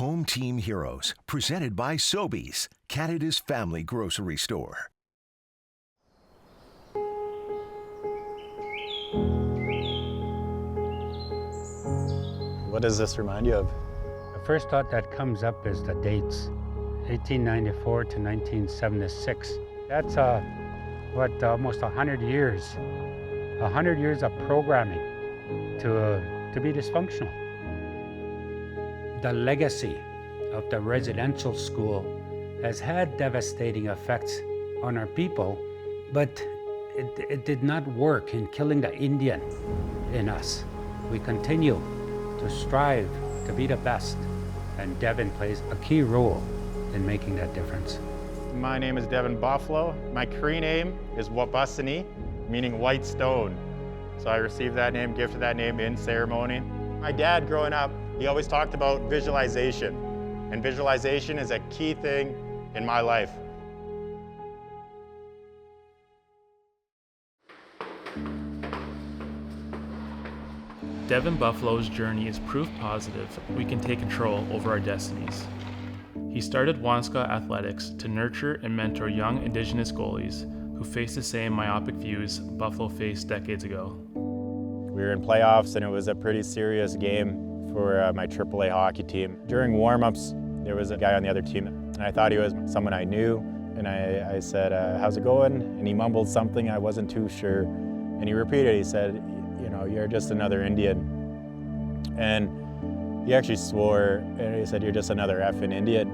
Home Team Heroes, presented by Sobeys, Canada's family grocery store. What does this remind you of? The first thought that comes up is the dates, 1894 to 1976. That's almost 100 years. 100 years of programming to be dysfunctional. The legacy of the residential school has had devastating effects on our people, but it did not work in killing the Indian in us. We continue to strive to be the best, and Devin plays a key role in making that difference. My name is Devin Buffalo. My Cree name is Wabusini, meaning white stone. So I received that name, gifted that name in ceremony. My dad, growing up, he always talked about visualization, and visualization is a key thing in my life. Devin Buffalo's journey is proof positive we can take control over our destinies. He started Waniska Athletics to nurture and mentor young Indigenous goalies who face the same myopic views Buffalo faced decades ago. We were in playoffs, and it was a pretty serious game for my AAA hockey team. During warm-ups, there was a guy on the other team, and I thought he was someone I knew, and I said, how's it going? And he mumbled something, I wasn't too sure, and he repeated, he said, you know, you're just another Indian. And he actually swore, and he said, you're just another effing Indian.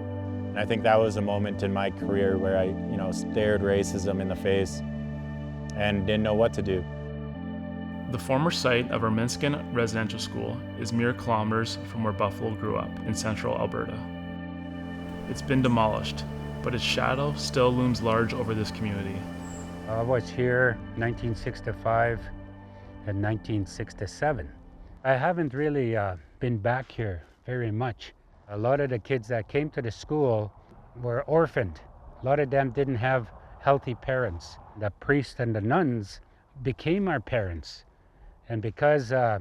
And I think that was a moment in my career where I, stared racism in the face and didn't know what to do. The former site of our Minskin Residential School is mere kilometers from where Buffalo grew up in central Alberta. It's been demolished, but its shadow still looms large over this community. I was here 1965 and 1967. I haven't really been back here very much. A lot of the kids that came to the school were orphaned. A lot of them didn't have healthy parents. The priests and the nuns became our parents. And because there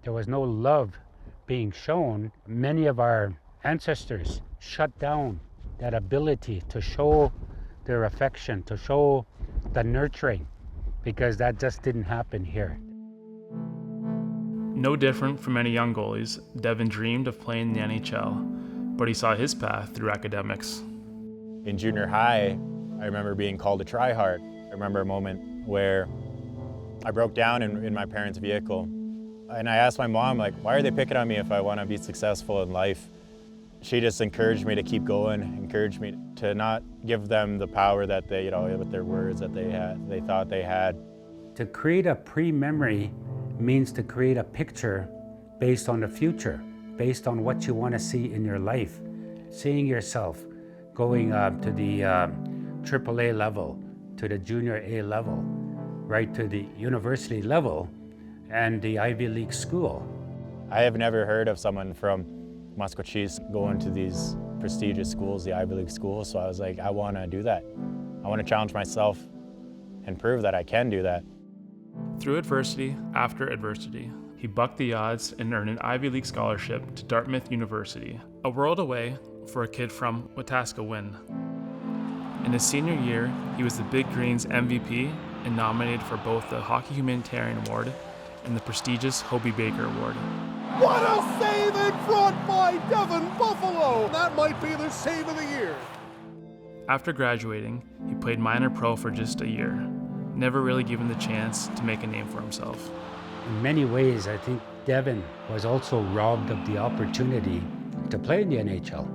was no love being shown, many of our ancestors shut down that ability to show their affection, to show the nurturing, because that just didn't happen here. No different from many young goalies, Devin dreamed of playing in the NHL, but he saw his path through academics. In junior high, I remember being called to try hard. I remember a moment where I broke down in my parents' vehicle, and I asked my mom, why are they picking on me if I want to be successful in life? She just encouraged me to keep going, encouraged me to not give them the power that they, with their words that they thought they had. To create a pre-memory means to create a picture based on the future, based on what you want to see in your life. Seeing yourself going to the AAA level, to the junior A level, right to the university level and the Ivy League school. I have never heard of someone from Maskwacis going to these prestigious schools, the Ivy League schools, so I was like, I want to do that. I want to challenge myself and prove that I can do that. Through adversity after adversity, he bucked the odds and earned an Ivy League scholarship to Dartmouth University, a world away for a kid from Wetaskiwin. In his senior year, he was the Big Green's MVP and nominated for both the Hockey Humanitarian Award and the prestigious Hobey Baker Award. What a save in front by Devin Buffalo! That might be the save of the year. After graduating, he played minor pro for just a year, never really given the chance to make a name for himself. In many ways, I think Devin was also robbed of the opportunity to play in the NHL.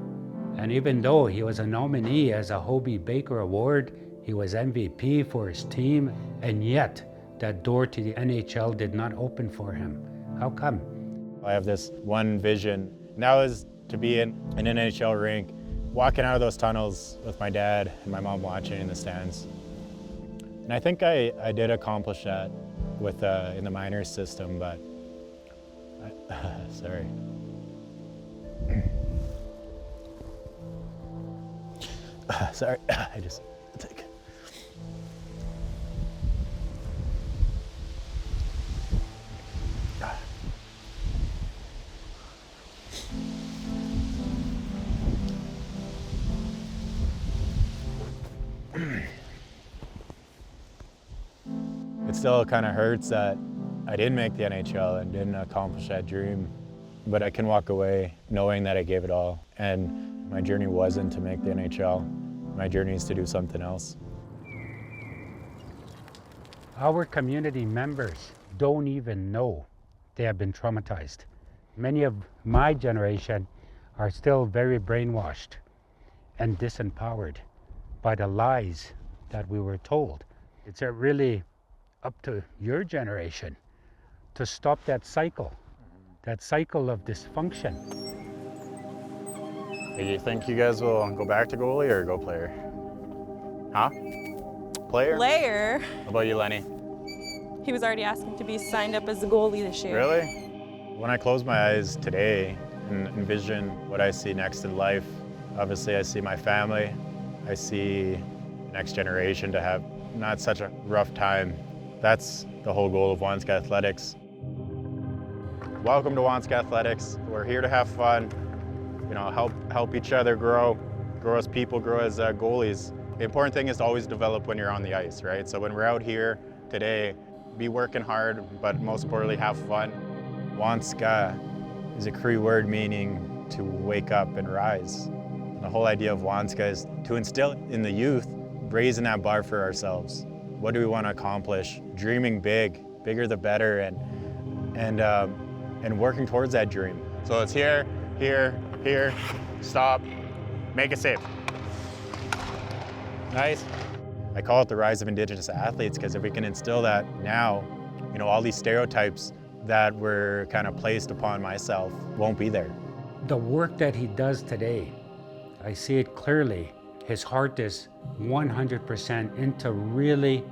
And even though he was a nominee as a Hobey Baker Award, he was MVP for his team, and yet that door to the NHL did not open for him. How come? I have this one vision, and that was to be in an NHL rink, walking out of those tunnels with my dad and my mom watching in the stands. And I think I did accomplish that with in the minors system, but sorry. Sorry, I just take. still kind of hurts that I didn't make the NHL and didn't accomplish that dream. But I can walk away knowing that I gave it all. And my journey wasn't to make the NHL. My journey is to do something else. Our community members don't even know they have been traumatized. Many of my generation are still very brainwashed and disempowered by the lies that we were told. It's really up to your generation to stop that cycle of dysfunction. Hey, you think you guys will go back to goalie or go player? Huh? Player? Player. How about you, Lenny? He was already asking to be signed up as a goalie this year. Really? When I close my eyes today and envision what I see next in life, obviously I see my family. I see the next generation to have not such a rough time. That's the whole goal of Waniska Athletics. Welcome to Waniska Athletics. We're here to have fun, help each other grow as people, grow as goalies. The important thing is to always develop when you're on the ice, right? So when we're out here today, be working hard, but most importantly, have fun. Waniska is a Cree word meaning to wake up and rise. The whole idea of Waniska is to instill in the youth, raising that bar for ourselves. What do we want to accomplish? Dreaming big, bigger the better, and working towards that dream. So it's here, stop, make a save. Nice. I call it the rise of Indigenous athletes because if we can instill that now, all these stereotypes that were kind of placed upon myself won't be there. The work that he does today, I see it clearly. His heart is 100% into really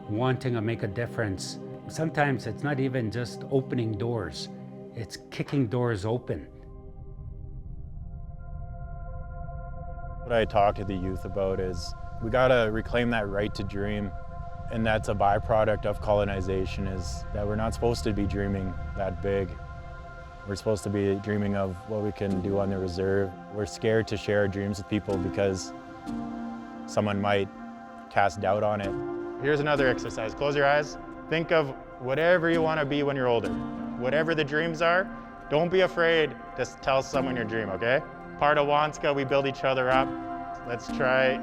wanting to make a difference. Sometimes it's not even just opening doors, it's kicking doors open. What I talk to the youth about is we gotta reclaim that right to dream, and that's a byproduct of colonization, is that we're not supposed to be dreaming that big. We're supposed to be dreaming of what we can do on the reserve. We're scared to share our dreams with people because someone might cast doubt on it. Here's another exercise. Close your eyes. Think of whatever you want to be when you're older. Whatever the dreams are, don't be afraid to tell someone your dream, okay? Part of Waniska, we build each other up. Let's try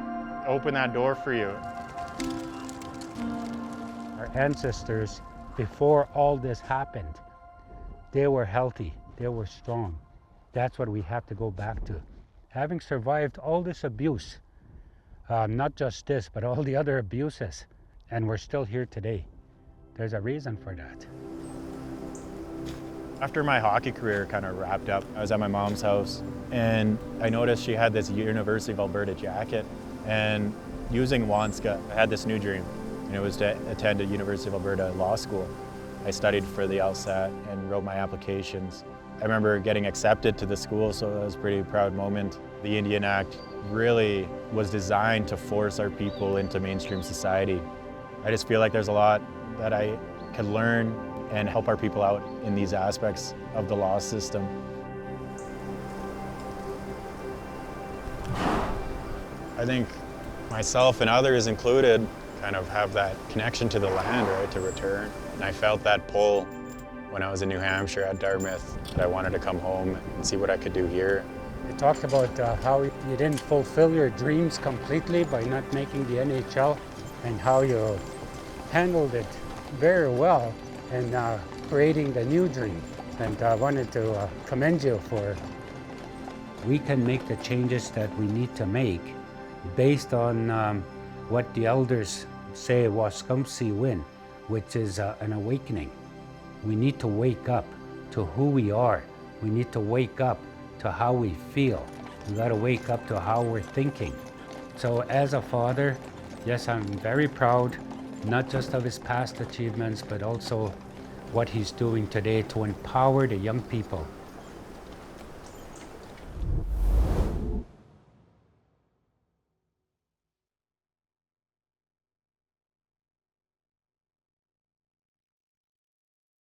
open that door for you. Our ancestors, before all this happened, they were healthy, they were strong. That's what we have to go back to. Having survived all this abuse, not just this, but all the other abuses, and we're still here today. There's a reason for that. After my hockey career kind of wrapped up, I was at my mom's house and I noticed she had this University of Alberta jacket, and using Waniska, I had this new dream, and it was to attend a University of Alberta law school. I studied for the LSAT and wrote my applications. I remember getting accepted to the school, so that was a pretty proud moment. The Indian Act really was designed to force our people into mainstream society. I just feel like there's a lot that I could learn and help our people out in these aspects of the law system. I think myself and others included kind of have that connection to the land, right, to return. And I felt that pull when I was in New Hampshire at Dartmouth, that I wanted to come home and see what I could do here. You talked about how you didn't fulfill your dreams completely by not making the NHL, and how you handled it very well in creating the new dream. And I wanted to commend you for. We can make the changes that we need to make based on what the elders say Waskumsi win, which is an awakening. We need to wake up to who we are. We need to wake up to how we feel. We got to wake up to how we're thinking. So as a father, yes, I'm very proud, not just of his past achievements, but also what he's doing today to empower the young people